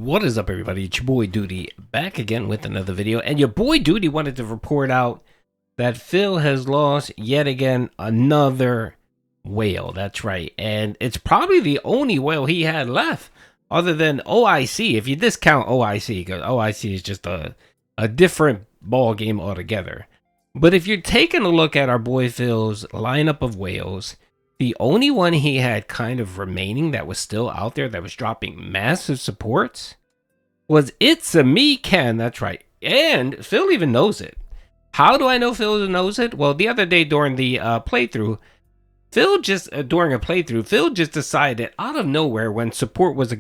What is up, everybody? It's your boy Doody back again with another video, and your boy Doody wanted to report out that Phil has lost yet again another whale. That's right, and it's probably the only whale he had left other than OIC, if you discount OIC, because OIC is just a different ball game altogether. But if you're taking a look at our boy Phil's lineup of whales, the only one he had kind of remaining that was still out there that was dropping massive supports was ItsAMeKen. That's right. And Phil even knows it. How do I know Phil knows it? Well, the other day during the playthrough, Phil just decided out of nowhere when support was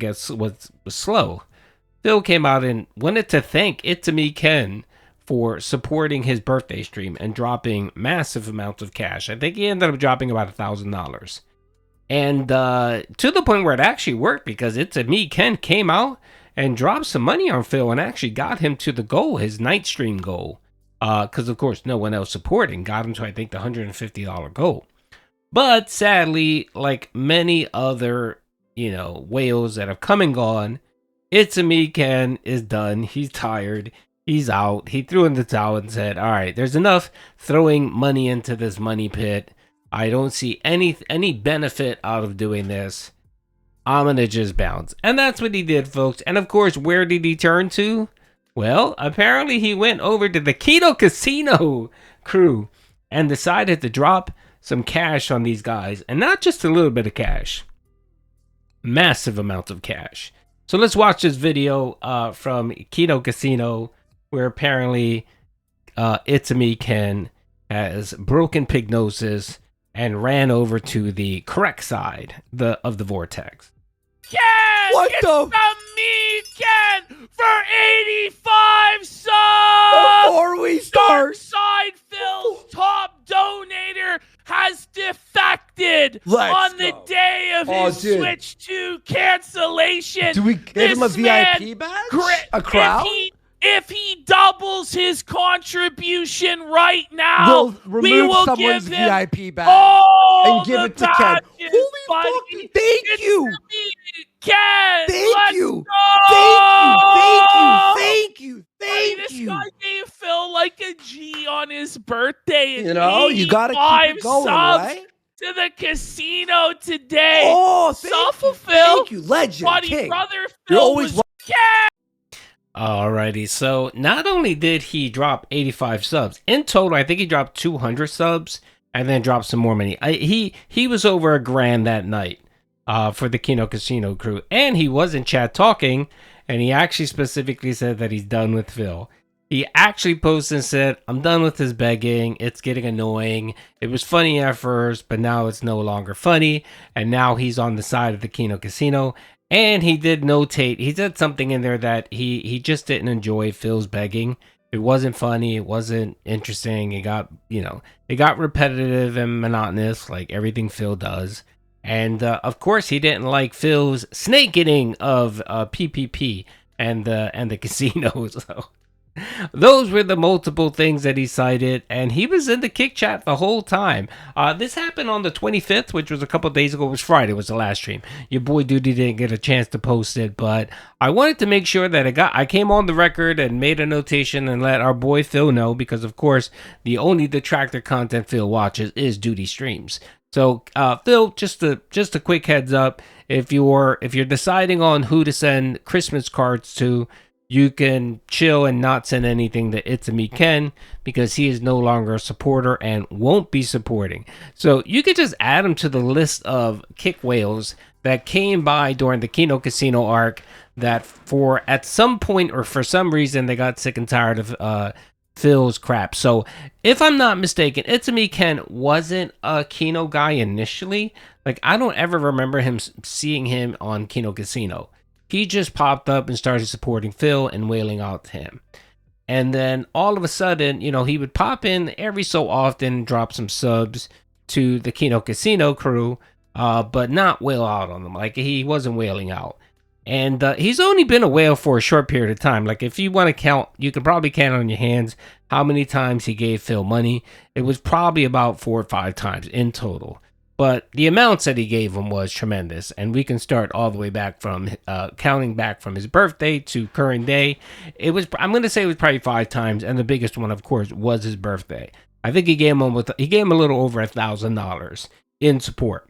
slow. Phil came out and wanted to thank ItsAMeKen for supporting his birthday stream and dropping massive amounts of cash. I think he ended up dropping about $1,000. And to the point where it actually worked, because ItsAMeKen came out and dropped some money on Phil and actually got him to the goal, his night stream goal. Because, of course, no one else supporting. Got him to, I think, the $150 goal. But sadly, like many other, whales that have come and gone, ItsAMeKen is done. He's tired. He's out. He threw in the towel and said, all right, there's enough throwing money into this money pit. I don't see any benefit out of doing this. I'm going to just bounce. And that's what he did, folks. And of course, where did he turn to? Well, apparently he went over to the Kino Casino crew and decided to drop some cash on these guys. And not just a little bit of cash. Massive amounts of cash. So let's watch this video from Kino Casino, where apparently ItsAMeKen has broken pignosis and ran over to the correct side of the vortex. What the? ItsAMeKen for 85 subs! Before we start, Side Phil's top donator has defected on the day of his Switch 2 cancellation. Do we give him a VIP badge? A crown? If he doubles his contribution right now, we will someone's give him VIP badge and give it to Ken. Holy fucking thank you! Ken, Thank you! This guy gave Phil like a G on his birthday. And you gotta keep it going, right? To the casino today. Oh, thank you, legend, buddy, king. Brother You're Phil always was Ken. Alrighty, so not only did he drop 85 subs, in total, I think he dropped 200 subs and then dropped some more money. He was over $1,000 that night for the Kino Casino crew, and he was in chat talking, and he actually specifically said that he's done with Phil. He actually posted and said, I'm done with his begging. It's getting annoying. It was funny at first, but now it's no longer funny, and now he's on the side of the Kino Casino. And he did notate, he said something in there that he just didn't enjoy Phil's begging. It wasn't funny. It wasn't interesting. It got, it got repetitive and monotonous like everything Phil does. And of course, he didn't like Phil's snake eating of PPP and the casinos. So those were the multiple things that he cited, and he was in the kick chat the whole time. This happened on the 25th, which was a couple days ago. It was Friday, was the last stream. Your boy Doody didn't get a chance to post it, but I wanted to make sure that I came on the record and made a notation and let our boy Phil know, because of course the only Detractor content Phil watches is Doody streams. So Phil, just a quick heads up, if you're deciding on who to send Christmas cards to, you can chill and not send anything to ItsAMeKen, because he is no longer a supporter and won't be supporting. So you could just add him to the list of kick whales that came by during the Kino Casino arc that at some point or for some reason they got sick and tired of Phil's crap. So if I'm not mistaken, ItsAMeKen wasn't a Kino guy initially. Like, I don't ever remember seeing him on Kino Casino. He just popped up and started supporting Phil and wailing out to him. And then all of a sudden, he would pop in every so often, drop some subs to the Kino Casino crew, but not wail out on them. Like, he wasn't wailing out. And he's only been a whale for a short period of time. Like, if you want to count, you can probably count on your hands how many times he gave Phil money. It was probably about 4 or 5 times in total. but the amounts that he gave him was tremendous. And we can start all the way back from counting back from his birthday to current day. I'm going to say it was probably 5 times, and the biggest one, of course, was his birthday. I think he gave him a little over $1,000 in support.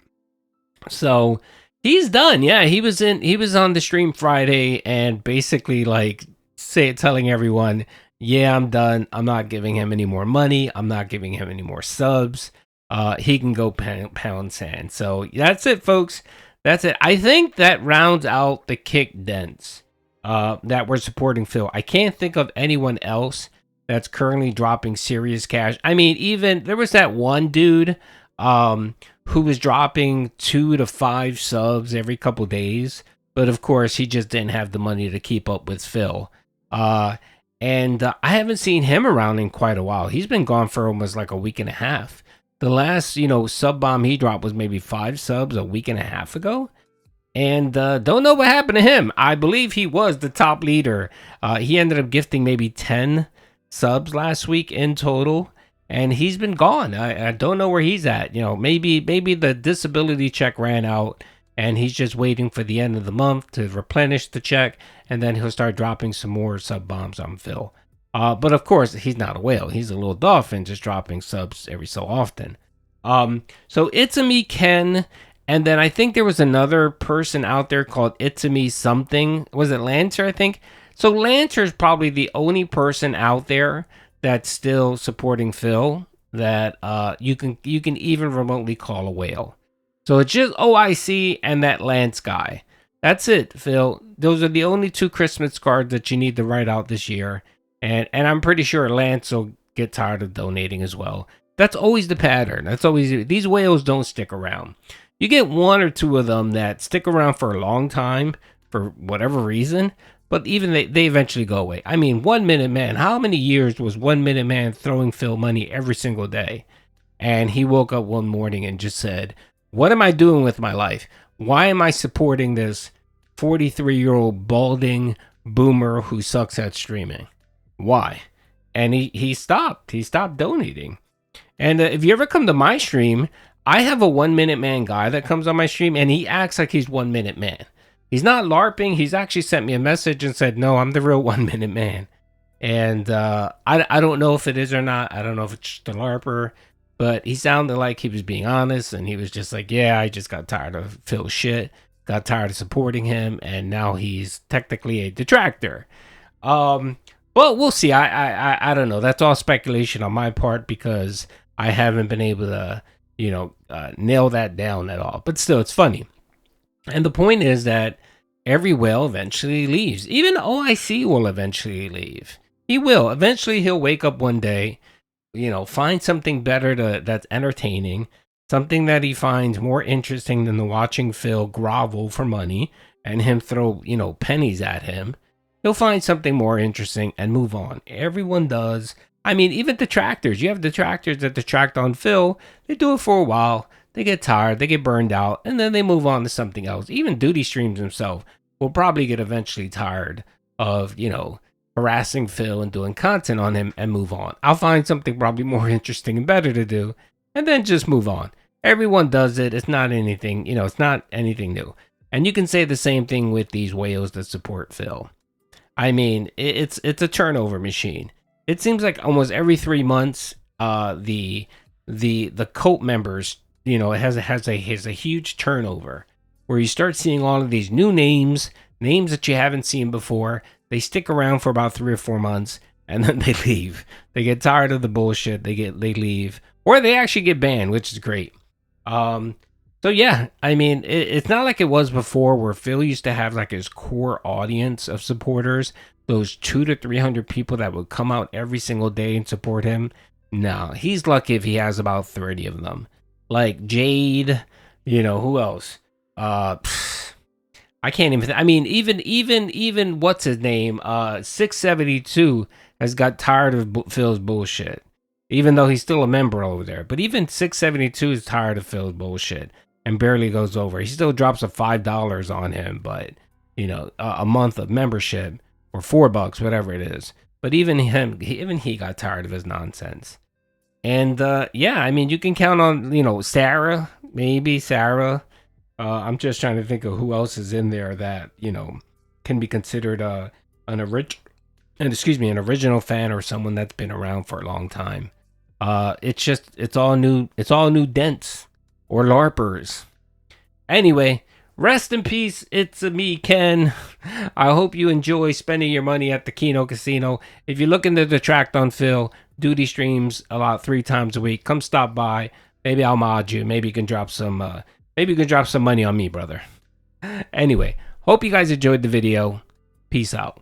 So he's done. Yeah, he was on the stream Friday and basically like telling everyone, yeah, I'm done. I'm not giving him any more money. I'm not giving him any more subs. He can go pound sand. So that's it, folks. That's it. I think that rounds out the kick dents that were supporting Phil. I can't think of anyone else that's currently dropping serious cash. I mean, even there was that one dude who was dropping 2 to 5 subs every couple days, but of course he just didn't have the money to keep up with Phil. And I haven't seen him around in quite a while. He's been gone for almost like a week and a half. The last, sub bomb he dropped was maybe 5 subs a week and a half ago. And don't know what happened to him. I believe he was the top leader. He ended up gifting maybe 10 subs last week in total. And he's been gone. I don't know where he's at. Maybe the disability check ran out and he's just waiting for the end of the month to replenish the check, and then he'll start dropping some more sub bombs on Phil. But of course, he's not a whale. He's a little dolphin, just dropping subs every so often. So ItsAMeKen, and then I think there was another person out there called ItsAMe something. Was it Lancer, I think? So Lancer's probably the only person out there that's still supporting Phil that you can even remotely call a whale. So it's just OIC and that Lance guy. That's it, Phil. Those are the only 2 Christmas cards that you need to write out this year. And I'm pretty sure Lance will get tired of donating as well. That's always the pattern. That's always, these whales don't stick around. You get 1 or 2 of them that stick around for a long time for whatever reason, but even they eventually go away. I mean, 1 Minute Man. How many years was 1 Minute Man throwing Phil money every single day? And he woke up one morning and just said, what am I doing with my life? Why am I supporting this 43-year-old balding boomer who sucks at streaming? Why? And he stopped. He stopped donating. And if you ever come to my stream, I have a 1 Minute Man guy that comes on my stream, and he acts like he's 1 Minute Man. He's not LARPing. He's actually sent me a message and said, no, I'm the real 1 Minute Man. And I don't know if it is or not. I don't know if it's just a LARPer. But he sounded like he was being honest, and he was just like, yeah, I just got tired of Phil's shit, got tired of supporting him, and now he's technically a detractor. Well, we'll see. I don't know. That's all speculation on my part because I haven't been able to, nail that down at all. But still, it's funny. And the point is that every whale eventually leaves. Even OIC will eventually leave. He will. Eventually, he'll wake up one day, find something better that's entertaining, something that he finds more interesting than the watching Phil grovel for money and him throw, pennies at him. He'll find something more interesting and move on. Everyone does. I mean, even detractors. You have detractors that detract on Phil. They do it for a while. They get tired. They get burned out. And then they move on to something else. Even Doody streams himself will probably get eventually tired of, harassing Phil and doing content on him and move on. I'll find something probably more interesting and better to do and then just move on. Everyone does it. It's not anything, it's not anything new. And you can say the same thing with these whales that support Phil. I mean, it's a turnover machine. It seems like almost every 3 months, the cult members, it has a huge turnover where you start seeing all of these new names that you haven't seen before. They stick around for about 3 or 4 months and then they leave. They get tired of the bullshit. They leave, or they actually get banned, which is great. So yeah, I mean, it's not like it was before where Phil used to have like his core audience of supporters, those 200 to 300 people that would come out every single day and support him. No, he's lucky if he has about 30 of them. Like Jade, who else? I can't even. I mean, even what's his name? 672 has got tired of Phil's bullshit, even though he's still a member over there. But even 672 is tired of Phil's bullshit and barely goes over. He still drops a $5 on him, but a month of membership or $4, whatever it is. But even he got tired of his nonsense. And yeah, I mean, you can count on Sarah. maybe Sarah. I'm just trying to think of who else is in there that, you know, can be considered an original fan or someone that's been around for a long time. It's all new dents or LARPers. Anyway, rest in peace. It's me, Ken. I hope you enjoy spending your money at the Kino Casino. If you're looking to detract on Phil, Doody streams about 3 times a week. Come stop by. Maybe I'll mod you. Maybe you can drop some money on me, brother. Anyway, hope you guys enjoyed the video. Peace out.